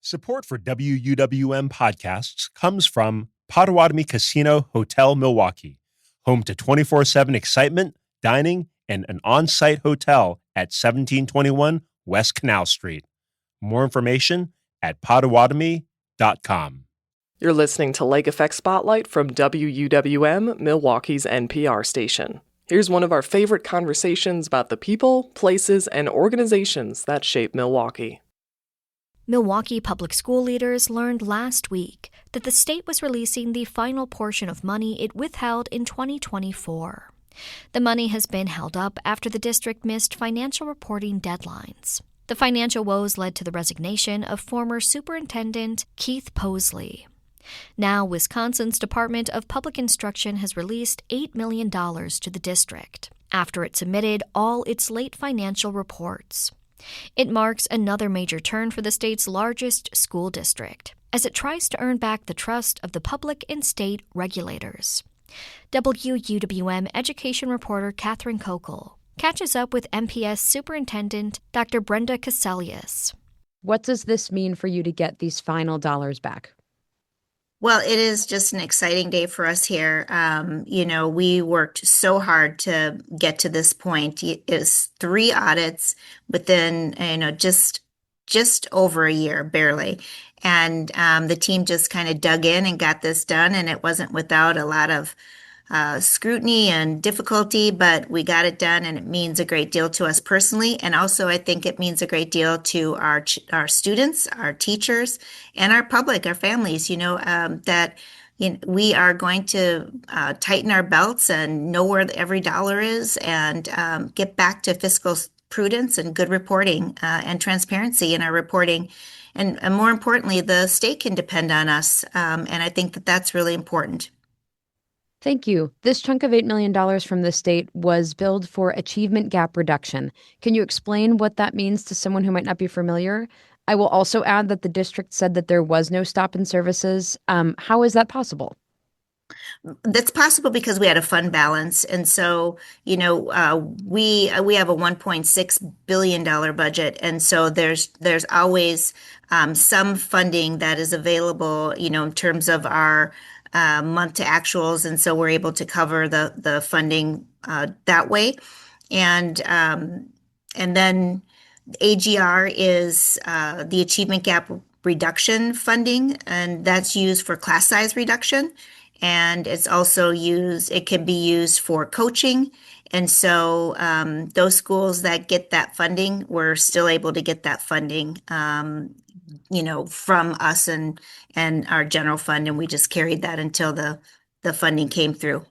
Support for WUWM podcasts comes from Potawatomi Casino Hotel Milwaukee, home to 24/7 excitement, dining, and an on-site hotel at 1721 West Canal Street. More information at potawatomi.com. You're listening to Lake Effect Spotlight from WUWM, Milwaukee's NPR station. Here's one of our favorite conversations about the people, places, and organizations that shape Milwaukee. Milwaukee Public School leaders learned last week that the state was releasing the final portion of money it withheld in 2024. The money has been held up after the district missed financial reporting deadlines. The financial woes led to the resignation of former Superintendent Keith Posely. Now, Wisconsin's Department of Public Instruction has released $8 million to the district after it submitted all its late financial reports. It marks another major turn for the state's largest school district as it tries to earn back the trust of the public and state regulators. WUWM education reporter Katherine Kokal catches up with MPS Superintendent Dr. Brenda Cassellius. What does this mean for you to get these final dollars back? Well, it is just an exciting day for us here. We worked so hard to get to this point. It was 3 audits within, just over a year, barely. And the team just kind of dug in and got this done. And it wasn't without a lot of scrutiny and difficulty, but we got it done, and it means a great deal to us personally. And also, I think it means a great deal to our students, our teachers, and our public, our families, that we are going to tighten our belts and know where every dollar is and get back to fiscal prudence and good reporting and transparency in our reporting. And more importantly, the state can depend on us. And I think that that's really important. Thank you. This chunk of $8 million from the state was billed for achievement gap reduction. Can you explain what that means to someone who might not be familiar? I will also add that the district said that there was no stop in services. How is that possible? That's possible because we had a fund balance. And so, we have a $1.6 billion budget. And so there's always some funding that is available, in terms of our month to actuals. And so we're able to cover the funding that way. And then AGR is the achievement gap reduction funding, and that's used for class size reduction. And it's also it can be used for coaching. And so those schools that get that funding, we're still able to get that funding, from us and our general fund. And we just carried that until the funding came through.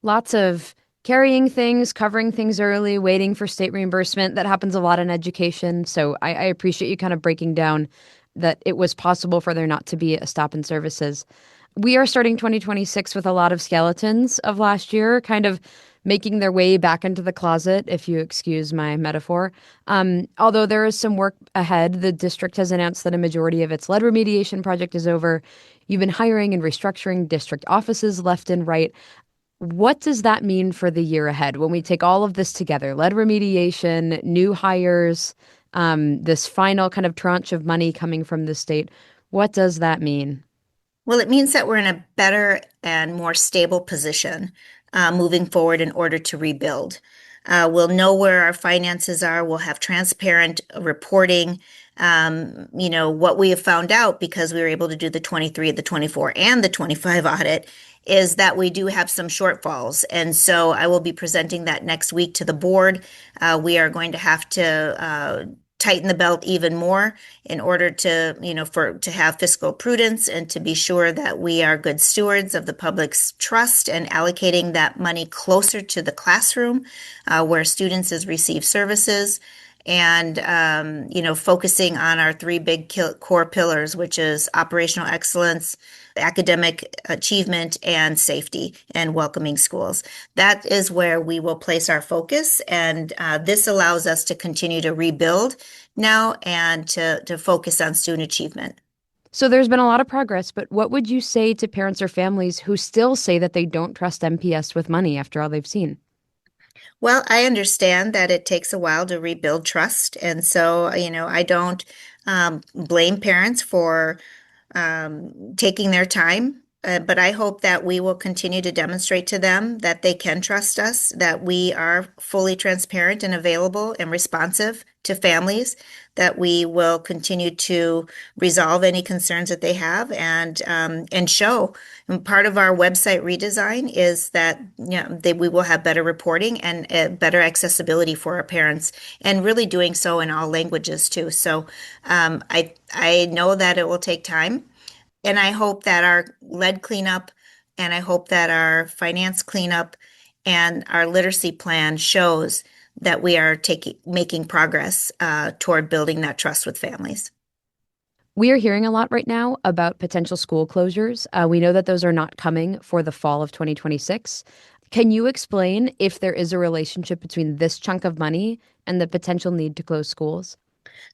Lots of carrying things, covering things early, waiting for state reimbursement. That happens a lot in education. So I appreciate you kind of breaking down that it was possible for there not to be a stop in services. We are starting 2026 with a lot of skeletons of last year, kind of making their way back into the closet, if you excuse my metaphor. Although there is some work ahead, the district has announced that a majority of its lead remediation project is over. You've been hiring and restructuring district offices left and right. What does that mean for the year ahead when we take all of this together? Lead remediation, new hires, this final kind of tranche of money coming from the state. What does that mean? Well, it means that we're in a better and more stable position moving forward in order to rebuild. We'll know where our finances are. We'll have transparent reporting. What we have found out, because we were able to do the 23, the 24, and the 25 audit, is that we do have some shortfalls. And so I will be presenting that next week to the board. We are going to have to tighten the belt even more in order to, to have fiscal prudence and to be sure that we are good stewards of the public's trust and allocating that money closer to the classroom where students receive services. And, focusing on our 3 big core pillars, which is operational excellence, academic achievement, and safety and welcoming schools. That is where we will place our focus. And this allows us to continue to rebuild now and to focus on student achievement. So there's been a lot of progress, but what would you say to parents or families who still say that they don't trust MPS with money after all they've seen? Well, I understand that it takes a while to rebuild trust. And so, I don't blame parents for taking their time. But I hope that we will continue to demonstrate to them that they can trust us, that we are fully transparent and available and responsive to families, that we will continue to resolve any concerns that they have and show. And part of our website redesign is that we will have better reporting and better accessibility for our parents, and really doing so in all languages too. So I know that it will take time. And I hope that our lead cleanup and I hope that our finance cleanup and our literacy plan shows that we are making progress toward building that trust with families. We are hearing a lot right now about potential school closures. We know that those are not coming for the fall of 2026. Can you explain if there is a relationship between this chunk of money and the potential need to close schools?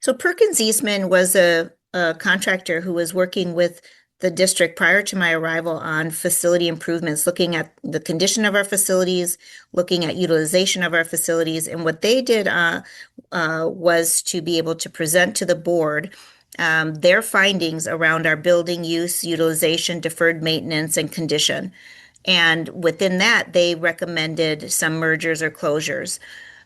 So Perkins Eastman was a contractor who was working with the district prior to my arrival on facility improvements, looking at the condition of our facilities, looking at utilization of our facilities. And what they did was to be able to present to the board their findings around our building use, utilization, deferred maintenance, and condition. And within that, they recommended some mergers or closures.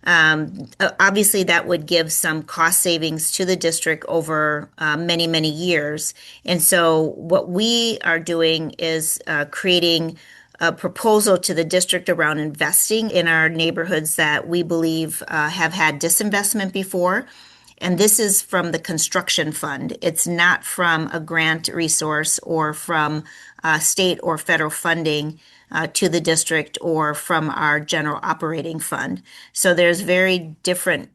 Obviously, that would give some cost savings to the district over many, many years. And so what we are doing is creating a proposal to the district around investing in our neighborhoods that we believe have had disinvestment before. And this is from the construction fund. It's not from a grant resource or from state or federal funding to the district or from our general operating fund. So there's very different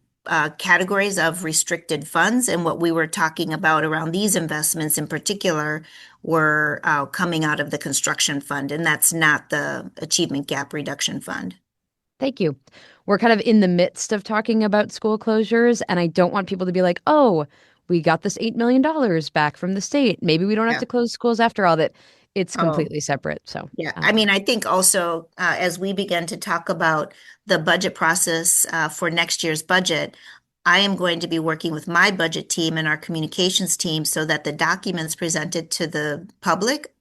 categories of restricted funds. And what we were talking about around these investments in particular were coming out of the construction fund. And that's not the Achievement Gap Reduction Fund. Thank you. We're kind of in the midst of talking about school closures, and I don't want people to be like, oh, we got this $8 million back from the state. Maybe we don't have to close schools after all. That it's completely separate. So yeah, I mean, I think also as we begin to talk about the budget process for next year's budget, I am going to be working with my budget team and our communications team so that the documents presented to the public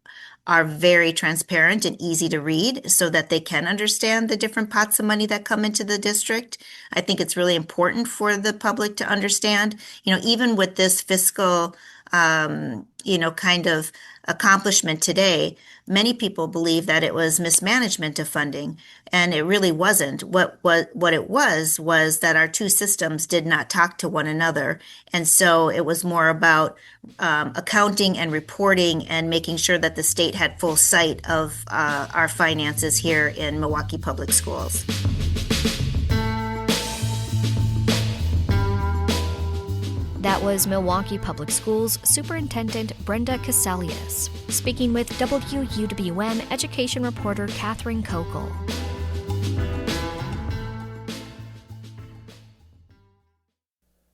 are very transparent and easy to read so that they can understand the different pots of money that come into the district. I think it's really important for the public to understand, even with this fiscal, kind of accomplishment today, many people believe that it was mismanagement of funding, and it really wasn't. What it was that our two systems did not talk to one another, and so it was more about accounting and reporting and making sure that the state had full sight of our finances here in Milwaukee Public Schools. That was Milwaukee Public Schools Superintendent Brenda Cassellius, speaking with WUWM education reporter Katherine Kokal.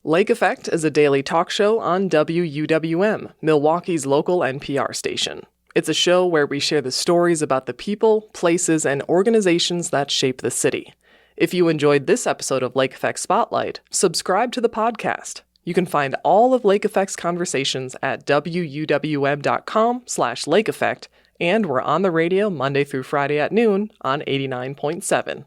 Lake Effect is a daily talk show on WUWM, Milwaukee's local NPR station. It's a show where we share the stories about the people, places, and organizations that shape the city. If you enjoyed this episode of Lake Effect Spotlight, subscribe to the podcast. You can find all of Lake Effect's conversations at WUWM.com/Lake Effect, and we're on the radio Monday through Friday at noon on 89.7.